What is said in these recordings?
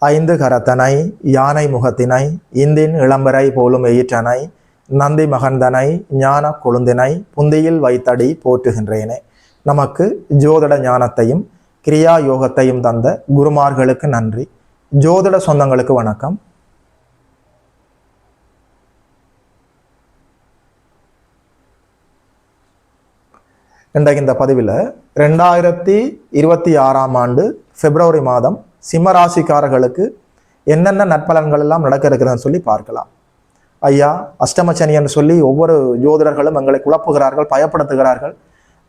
ஐந்து கரத்தனை யானை முகத்தினை இந்தின் இளம்பரை போலும் எயிற்றனை நந்தி மகந்தனை ஞான கொழுந்தினை புந்தியில் வைத்தடி போற்றுகின்றேனே. நமக்கு ஜோதிட ஞானத்தையும் கிரியா யோகத்தையும் தந்த குருமார்களுக்கு நன்றி. ஜோதிட சொந்தங்களுக்கு வணக்கம். இன்றைக்கு இந்த பதிவில் 2026ஆம் ஆண்டு பிப்ரவரி மாதம் சிம்மராசிக்காரர்களுக்கு என்னென்ன நற்பலன்கள் எல்லாம் நடக்க இருக்கிறதுன்னு சொல்லி பார்க்கலாம். ஐயா, அஷ்டமச்சனின்னு சொல்லி ஒவ்வொரு ஜோதிடர்களும் எங்களை குழப்புகிறார்கள், பயப்படுத்துகிறார்கள்.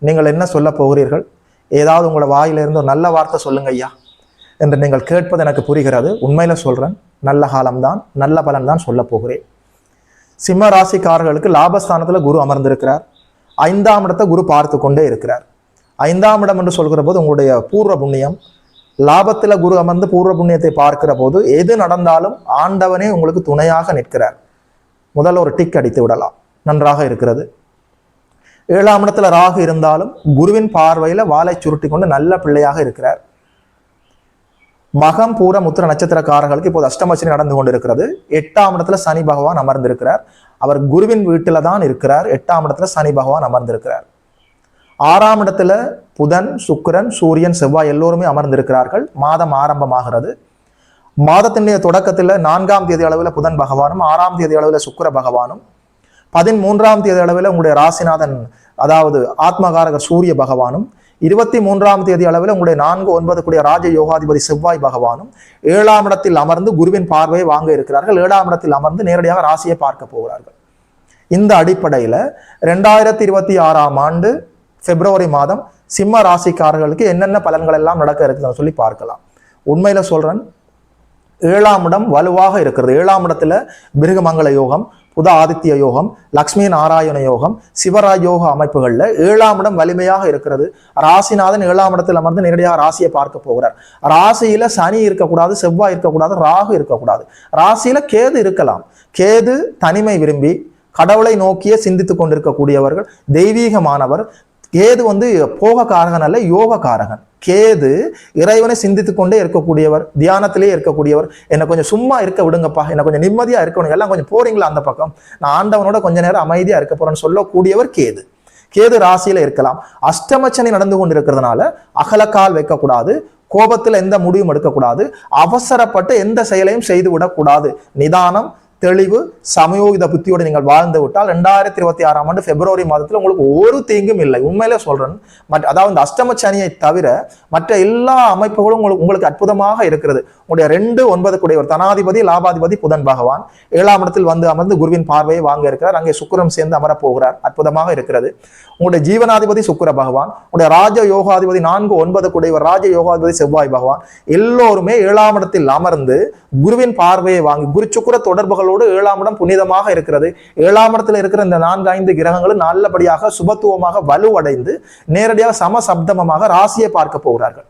நீங்கள் என்ன சொல்ல போகிறீர்கள்? ஏதாவது உங்களோட வாயிலிருந்து ஒரு நல்ல வார்த்தை சொல்லுங்க ஐயா என்று நீங்கள் கேட்பது எனக்கு புரிகிறது. உண்மையில சொல்றேன், நல்ல காலம்தான், நல்ல பலன் தான் சொல்ல போகிறேன். சிம்ம ராசிக்காரர்களுக்கு லாபஸ்தானத்துல குரு அமர்ந்திருக்கிறார். 5ஆம் இடத்தை குரு பார்த்து கொண்டே இருக்கிறார். 5ஆம் இடம் என்று சொல்கிற போது உங்களுடைய பூர்வ புண்ணியம். லாபத்துல குரு அமர்ந்து பூர்வ புண்ணியத்தை பார்க்கிற போது எது நடந்தாலும் ஆண்டவனே உங்களுக்கு துணையாக நிற்கிறார். முதல்ல ஒரு டிக் அடித்து விடலாம், நன்றாக இருக்கிறது. 7ஆம் இடத்துல ராகு இருந்தாலும் குருவின் பார்வையில வாளை சுருட்டி கொண்டு நல்ல பிள்ளையாக இருக்கிறார். மகம் பூர முத்திர நட்சத்திரக்காரர்களுக்கு இப்போது அஷ்டமச்சனி நடந்து கொண்டிருக்கிறது. 8ஆம் இடத்துல சனி பகவான் அமர்ந்திருக்கிறார். அவர் குருவின் வீட்டில தான் இருக்கிறார். 8ஆம் இடத்துல சனி பகவான் அமர்ந்திருக்கிறார். 6ஆம் இடத்துல புதன், சுக்கிரன், சூரியன், செவ்வாய் எல்லோருமே அமர்ந்திருக்கிறார்கள். மாதம் ஆரம்பமாகிறது. மாதத்தினுடைய தொடக்கத்தில் 4ஆம் தேதி அளவில் புதன் பகவானும் 6ஆம் தேதி அளவில் சுக்கிர பகவானும் 13ஆம் தேதி அளவில் உங்களுடைய ராசிநாதன் அதாவது ஆத்மகாரகர் சூரிய பகவானும் 23ஆம் தேதி அளவில் உங்களுடைய 4-9 கூடிய ராஜ யோகாதிபதி செவ்வாய் பகவானும் 7ஆம் இடத்தில் அமர்ந்து குருவின் பார்வையை வாங்க இருக்கிறார்கள். 7ஆம் இடத்தில் அமர்ந்து நேரடியாக ராசியை பார்க்க போகிறார்கள். இந்த அடிப்படையில் 2026ஆம் ஆண்டு பிப்ரவரி மாதம் சிம்ம ராசிக்காரர்களுக்கு என்னென்ன பலன்கள் எல்லாம் நடக்க இருக்குதுன்னு சொல்லி பார்க்கலாம். உண்மையில சொல்றேன், 7ஆம் இடம் வலுவாக இருக்கிறது. 7ஆம் இடத்துல பிருகமங்கல யோகம், புத ஆதித்ய யோகம், லக்ஷ்மி நாராயண யோகம், சிவராஜ் யோக அமைப்புகள்ல 7ஆம் இடம் வலிமையாக இருக்கிறது. ராசிநாதன் 7ஆம் இடத்தில் அமர்ந்து நேரடியாக ராசியை பார்க்க போகிறார். ராசியில சனி இருக்கக்கூடாது, செவ்வாய் இருக்கக்கூடாது, ராகு இருக்கக்கூடாது. ராசியில கேது இருக்கலாம். கேது தனிமை விரும்பி கடவுளை நோக்கியே சிந்தித்துக் கொண்டிருக்கக்கூடியவர்கள், தெய்வீகமானவர். கேது போக காரகன் அல்ல, யோக காரகன். கேது இறைவனை சிந்தித்துக் கொண்டே இருக்கக்கூடியவர், தியானத்திலே இருக்கக்கூடியவர். என்னை கொஞ்சம் சும்மா இருக்க விடுங்கப்பா, என்னை கொஞ்சம் நிம்மதியா இருக்கணும், எல்லாம் கொஞ்சம் போறீங்களா அந்த பக்கம், நான் ஆண்டவனோட கொஞ்ச நேரம் அமைதியா இருக்க போறேன்னு சொல்லக்கூடியவர் கேது. கேது ராசியில இருக்கலாம். அஷ்டமச்சனி நடந்து கொண்டிருக்கிறதுனால அகலக்கால் வைக்கக்கூடாது, கோபத்துல எந்த முடிவும் எடுக்கக்கூடாது, அவசரப்பட்டு எந்த செயலையும் செய்து விடக்கூடாது. நிதானம், தெளிவு, சமயோகித புத்தியோடு நீங்கள் வாழ்ந்து விட்டால் 2026ஆம் ஆண்டு பிப்ரவரி மாதத்தில் உங்களுக்கு ஒரு தீங்கும் இல்லை. உண்மையிலே சொல்றேன். அதாவது இந்த அஷ்டம சனியை தவிர மற்ற எல்லா அமைப்புகளும் உங்களுக்கு அற்புதமாக இருக்கிறது. உங்களுடைய 2-9 கூடியவர் தனாதிபதி லாபாதிபதி புதன் பகவான் 7ஆம் இடத்தில் அமர்ந்து குருவின் பார்வையை வாங்க இருக்கிறார். அங்கே சுக்கிரன் சேர்ந்து அமரப் போகிறார். அற்புதமாக இருக்கிறது. உங்களுடைய ஜீவனாதிபதி சுக்கிர பகவான், உங்களுடைய ராஜ யோகாதிபதி 4-9 கூடியவர் ராஜ யோகாதிபதி செவ்வாய் பகவான் எல்லோருமே 7ஆம் இடத்தில் அமர்ந்து குருவின் பார்வையை வாங்கி குரு சுக்கிர தொடர்புகளோடு 7ஆம் இடம் புனிதமாக இருக்கிறது. 7ஆம் இடத்துல இருக்கிற இந்த 4-5 கிரகங்களும் நல்லபடியாக சுபத்துவமாக வலுவடைந்து நேரடியாக சமசப்தமமாக ராசியை பார்க்க போகிறார்கள்.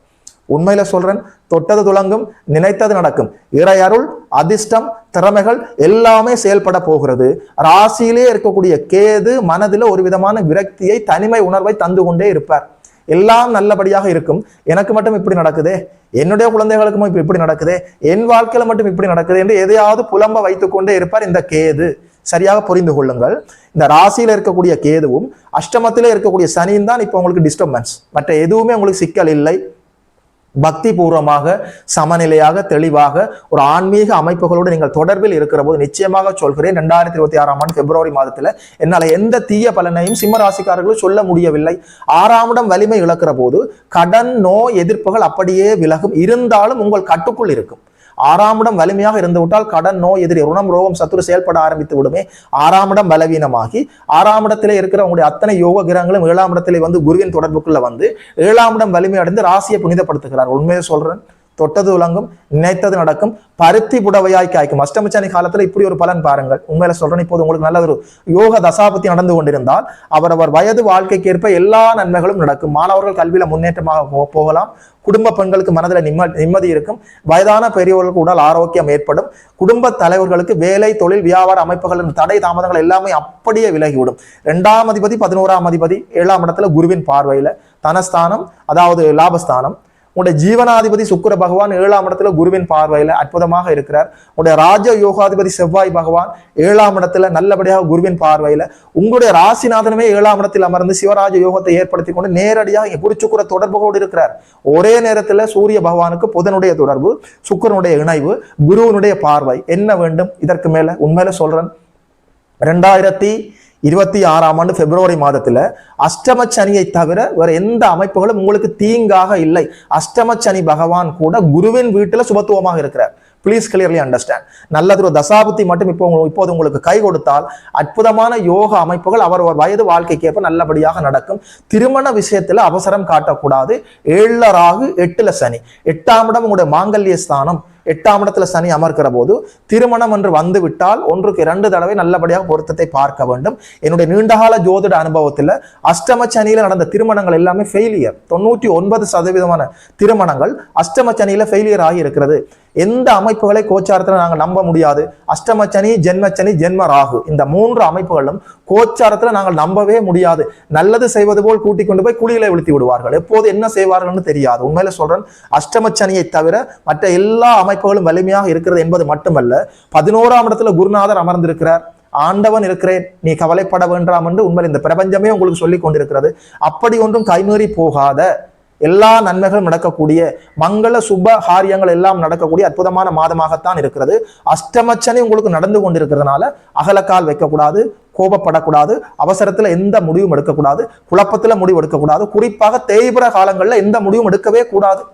உண்மையில சொல்றேன், தொட்டது துலங்கும், நினைத்தது நடக்கும். இறை அருள், அதிர்ஷ்டம், திறமைகள் எல்லாமே செயல்பட போகிறது. ராசியிலே இருக்கக்கூடிய கேது மனதில் ஒரு விதமான விரக்தியை, தனிமை உணர்வை தந்து கொண்டே இருப்பார். எல்லாம் நல்லபடியாக இருக்கும், எனக்கு மட்டும் இப்படி நடக்குதே, என்னுடைய குழந்தைகளுக்கும் இப்படி நடக்குதே, என் வாழ்க்கையில மட்டும் இப்படி நடக்குது என்று எதையாவது புலம்ப வைத்துக் கொண்டே இருப்பார் இந்த கேது. சரியாக புரிந்து கொள்ளுங்கள். இந்த ராசியில இருக்கக்கூடிய கேதுவும் அஷ்டமத்திலே இருக்கக்கூடிய சனியும் தான் இப்ப உங்களுக்கு டிஸ்டர்பன்ஸ். மற்ற எதுவுமே உங்களுக்கு சிக்கல் இல்லை. பக்தி பூர்வமாக, சமநிலையாக, தெளிவாக ஒரு ஆன்மீக அமைப்புகளோடு நீங்கள் தொடர்பில் இருக்கிற போது நிச்சயமாக சொல்கிறேன், 2026ஆம் ஆண்டு பிப்ரவரி மாதத்துல என்னால எந்த தீய பலனையும் சிம்மராசிக்காரர்களும் சொல்ல முடியவில்லை. 6ஆம் இடம் வலிமை இழக்கிற போது கடன், நோய், எதிர்ப்புகள் அப்படியே விலகும். இருந்தாலும் உங்கள் கட்டுக்குள் இருக்கும். 6ஆம் இடம் வலிமையாக இருந்து விட்டால் கடன், நோய், எதிரி, ருணம், ரோகம், சத்துரு செயல்பட ஆரம்பித்து விடுமே. 6ஆம் இடம் பலவீனமாகி 6ஆம் இடத்திலே இருக்கிற உங்களுடைய அத்தனை யோக கிரகங்களும் 7ஆம் இடத்திலே குருவின் தொடர்புக்குள்ள 7ஆம் இடம் வலிமை அடைந்து ராசியை புனிதப்படுத்துகிறார். உண்மையை சொல்றேன், தொட்டது உலங்கும், நினைத்தது நடக்கும், பருத்தி புடவையாய் காய்க்கும். அஷ்டமச்சனி காலத்துல இப்படி ஒரு பலன் பாருங்கள். உண்மையில சொல்றேன், இப்போது உங்களுக்கு நல்ல ஒரு யோக தசாபத்தி நடந்து கொண்டிருந்தால் அவரவர் வயது வாழ்க்கைக்கு ஏற்ப எல்லா நன்மைகளும் நடக்கும். மாணவர்கள் கல்வியில முன்னேற்றமாக போகலாம். குடும்ப பெண்களுக்கு மனதில் நிம்மதி இருக்கும். வயதான பெரியவர்களுக்கு உடல் ஆரோக்கியம் ஏற்படும். குடும்ப தலைவர்களுக்கு வேலை, தொழில், வியாபார அமைப்புகளின் தடை தாமதங்கள் எல்லாமே அப்படியே விலகிவிடும். 2ஆம் அதிபதி 11ஆம் அதிபதி 7ஆம் இடத்துல குருவின் பார்வையில தனஸ்தானம், அதாவது லாபஸ்தானம், உங்களுடைய ஜீவனாதிபதி சுக்கிர பகவான் 7ஆம் இடத்துல குருவின் பார்வையில அற்புதமாக இருக்கிறார். உங்களுடைய ராஜ யோகாதிபதி செவ்வாய் பகவான் 7ஆம் இடத்துல நல்லபடியாக குருவின் பார்வையில, உங்களுடைய ராசிநாதனமே 7ஆம் இடத்தில் அமர்ந்து சிவராஜ யோகத்தை ஏற்படுத்தி கொண்டு நேரடியாக குரு சுக்கிர தொடர்போடு இருக்கிறார். ஒரே நேரத்தில் சூரிய பகவானுக்கு புதனுடைய தொடர்பு, சுக்கிரனுடைய இணைவு, குருவனுடைய பார்வை. என்ன வேண்டும் இதற்கு மேல? உண்மையில சொல்றேன், 2026ஆம் ஆண்டு பிப்ரவரி மாதத்துல அஷ்டம சனியை தவிர வேற எந்த அமைப்புகளும் உங்களுக்கு தீங்காக இல்லை. அஷ்டம சனி பகவான் கூட குருவின் வீட்டுல சுபத்துவமாக இருக்கிறார். Please clearly understand. நல்லது ஒரு தசாபுத்தி மட்டும் இப்போது உங்களுக்கு கை கொடுத்தால் அற்புதமான யோக அமைப்புகள் அவர் வயது வாழ்க்கைக்கேற்ப நல்லபடியாக நடக்கும். திருமண விஷயத்துல அவசரம் காட்டக்கூடாது. 7ல ராகு 8ல சனி, 8ஆம் இடம் உங்களுடைய மாங்கல்ய ஸ்தானம், 8ஆம் இடத்துல சனி அமர்க்கிற போது திருமணம் என்று வந்து விட்டால் 1க்கு 2 தடவை நல்லபடியாக பொருத்தத்தை பார்க்க வேண்டும். என்னுடைய நீண்டகால ஜோதிட அனுபவத்தில் அஷ்டம சனியில நடந்த திருமணங்கள் எல்லாமே ஃபெயிலியர். 99% திருமணங்கள் அஷ்டம சனியில ஃபெயிலியர் ஆகி இருக்கிறது. எந்த அமைப்புகளை கோச்சாரத்தில் நாங்கள் நம்ப முடியாது. அஷ்டமச்சனி, ஜென்மச்சனி, ஜென்ம ராகு, இந்த 3 அமைப்புகளும் கோச்சாரத்தில் நாங்கள் நம்பவே முடியாது. நல்லது செய்வது போல் கூட்டிக் கொண்டு போய் குழியில விழுத்தி விடுவார்கள். எப்போது என்ன செய்வார்கள்னு தெரியாது. உண்மையில சொல்றேன், அஷ்டமச்சனியை தவிர மற்ற எல்லா அமைப்புகளும் வலிமையாக இருக்கிறது என்பது மட்டுமல்ல, 11ஆம் இடத்துல குருநாதர் அமர்ந்திருக்கிறார். ஆண்டவன் இருக்கிறேன், நீ கவலைப்பட வேண்டாம் என்று உண்மையில் இந்த பிரபஞ்சமே உங்களுக்கு சொல்லிக் கொண்டிருக்கிறது. அப்படி ஒன்றும் கைமீறி போகாத, எல்லா நன்மைகளும் நடக்கக்கூடிய, மங்கள சுப காரியங்கள் எல்லாம் நடக்கக்கூடிய அற்புதமான மாதமாகத்தான் இருக்கிறது. அஷ்டமச்சனி உங்களுக்கு நடந்து கொண்டிருக்கிறதுனால அகலக்கால் வைக்கக்கூடாது, கோபப்படக்கூடாது, அவசரத்துல எந்த முடிவும் எடுக்கக்கூடாது, குழப்பத்துல முடிவு எடுக்கக்கூடாது. குறிப்பாக தேய்பிர காலங்கள்ல எந்த முடிவும் எடுக்கவே கூடாது.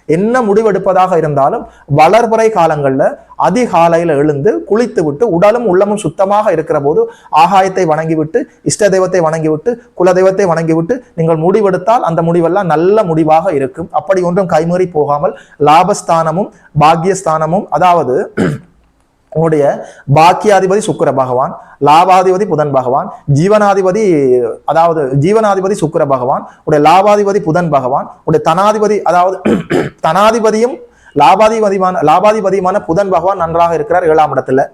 என்ன முடிவெடுப்பதாக இருந்தாலும் வளர்பறை காலங்கள்ல அதிகாலையில எழுந்து குளித்து விட்டு உடலும் உள்ளமும் சுத்தமாக இருக்கிற போது ஆகாயத்தை வணங்கிவிட்டு, இஷ்ட தெய்வத்தை வணங்கிவிட்டு, குல தெய்வத்தை வணங்கிவிட்டு நீங்கள் முடிவெடுத்தால் அந்த முடிவெல்லாம் நல்ல முடிவாக இருக்கும். அப்படி ஒன்றும் கைமீறி போகாமல் லாபஸ்தானமும் பாக்கியஸ்தானமும், அதாவது உங்களுடைய பாக்கியாதிபதி சுக்கிர பகவான், லாபாதிபதி புதன் பகவான், ஜீவனாதிபதி சுக்கிர பகவான், உடைய லாபாதிபதி புதன் பகவான், உடைய தனாதிபதி அதாவது தனாதிபதியும் லாபாதிபதியுமான புதன் பகவான் நன்றாக இருக்கிறார் 7ஆம் இடத்துல.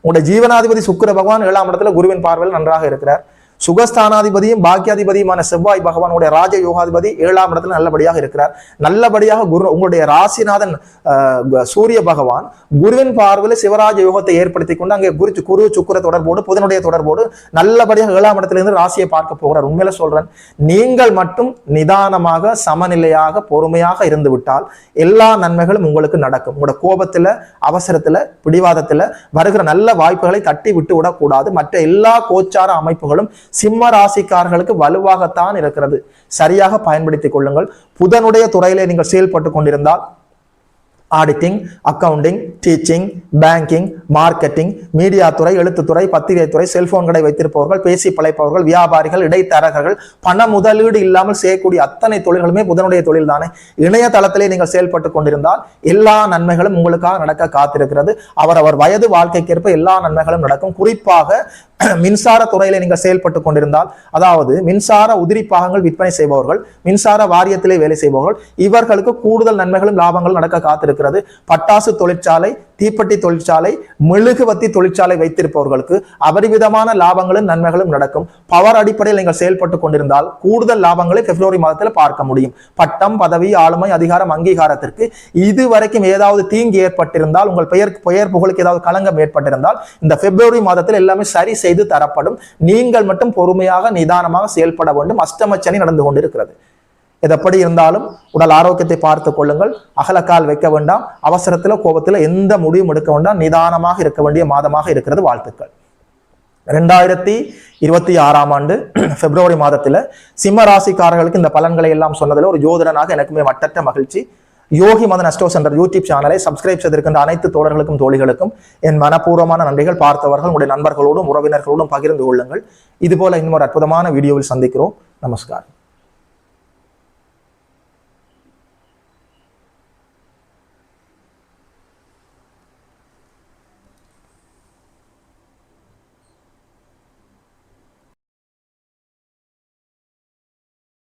உங்களுடைய ஜீவனாதிபதி சுக்கிர பகவான் 7ஆம் இடத்துல குருவின் பார்வையில் நன்றாக இருக்கிறார். சுகஸ்தானாதிபதியும் பாக்கியாதிபதியுமான செவ்வாய் பகவானுடைய ராஜ யோகாதிபதி 7ஆம் இடத்துல நல்லபடியாக இருக்கிறார். நல்லபடியாக குரு உங்களுடைய ராசிநாதன் சூரிய பகவான் குருவின் பார்வையில் சிவராஜ யோகத்தை ஏற்படுத்தி கொண்டு அங்கே குரு சுக்கிர தொடர்போடு புதனுடைய தொடர்போடு நல்லபடியாக 7ஆம் இடத்துல இருந்து ராசியை பார்க்க போகிறார். உண்மையில சொல்றேன், நீங்கள் மட்டும் நிதானமாக சமநிலையாக பொறுமையாக இருந்து விட்டால் எல்லா நன்மைகளும் உங்களுக்கு நடக்கும். உங்களோட கோபத்துல, அவசரத்துல, பிடிவாதத்துல வருகிற நல்ல வாய்ப்புகளை தட்டி விட்டு விடக்கூடாது. மற்ற எல்லா கோச்சார அமைப்புகளும் சிம்ம ராசிக்காரர்களுக்கு வலுவாகத்தான் இருக்கிறது. சரியாக பயன்படுத்திக் கொள்ளுங்கள். புதனுடைய துறையிலே நீங்கள் செயல்பட்டு கொண்டிருந்தால் auditing, accounting, teaching, banking, marketing, media துறை, எழுத்துத்துறை, பத்திரிகை துறை, செல்போன் கடை வைத்திருப்பவர்கள், பேசி பழைப்பவர்கள், வியாபாரிகள், இடைத்தரகர்கள், பண முதலீடு இல்லாமல் செய்யக்கூடிய அத்தனை தொழில்களுமே புதனுடைய தொழில் தானே. இணையதளத்திலே நீங்கள் செயல்பட்டு கொண்டிருந்தால் எல்லா நன்மைகளும் உங்களுக்காக நடக்க காத்திருக்கிறது. அவர் வயது வாழ்க்கைக்கேற்ப எல்லா நன்மைகளும் நடக்கும். குறிப்பாக மின்சார துறையில நீங்கள் செயல்பட்டு கொண்டிருந்தால், அதாவது மின்சார உதிரி பாகங்கள் விற்பனை செய்பவர்கள், மின்சார வாரியத்திலே வேலை செய்பவர்கள், இவர்களுக்கு கூடுதல் நன்மைகளும் லாபங்களும் நடக்க காத்திருக்கிறது. பட்டாசு தொழிற்சாலை, தீப்பெட்டி தொழிற்சாலை, மெழுகுவத்தி தொழிற்சாலை வைத்திருப்பவர்களுக்கு அபரிவிதமான லாபங்களும் நன்மைகளும் நடக்கும். பவர் அடிப்படையில் நீங்கள் செயல்பட்டு கொண்டிருந்தால் கூடுதல் லாபங்களை பிப்ரவரி மாதத்தில் பார்க்க முடியும். பட்டம், பதவி, ஆளுமை, அதிகாரம், அங்கீகாரத்திற்கு இதுவரைக்கும் ஏதாவது தீங்கு ஏற்பட்டிருந்தால், உங்கள் பெயர் புகழுக்கு ஏதாவது களங்கம் ஏற்பட்டிருந்தால் இந்த பிப்ரவரி மாதத்தில் எல்லாமே சரி செய்து தரப்படும். நீங்கள் மட்டும் பொறுமையாக நிதானமாக செயல்பட வேண்டும். அஷ்டமச்சனி நடந்து கொண்டிருக்கிறது. எதப்படி இருந்தாலும் உடல் ஆரோக்கியத்தை பார்த்துக் கொள்ளுங்கள். அகலக்கால் வைக்க வேண்டாம். அவசரத்துல, கோபத்துல எந்த முடிவும் எடுக்க வேண்டாம். நிதானமாக இருக்க வேண்டிய மாதமாக இருக்கிறது. வாழ்த்துக்கள். 2026ஆம் ஆண்டு பிப்ரவரி மாதத்துல சிம்ம ராசிக்காரர்களுக்கு இந்த பலன்களை எல்லாம் சொன்னதுல ஒரு ஜோதிடனாக எனக்குமே மட்டற்ற மகிழ்ச்சி. யோகி மதன் அஸ்ட்ரோ சென்டர் யூடியூப் சேனலை சப்ஸ்கிரைப் செய்திருக்கின்ற அனைத்து தோழர்களுக்கும் தோழிகளுக்கும் என் மனப்பூர்வமான நன்றிகள். பார்த்தவர்கள் உங்களுடைய நண்பர்களோடும் உறவினர்களோடும் பகிர்ந்து கொள்ளுங்கள். இதுபோல இன்னொரு அற்புதமான வீடியோவில் சந்திக்கிறோம். நமஸ்காரம்.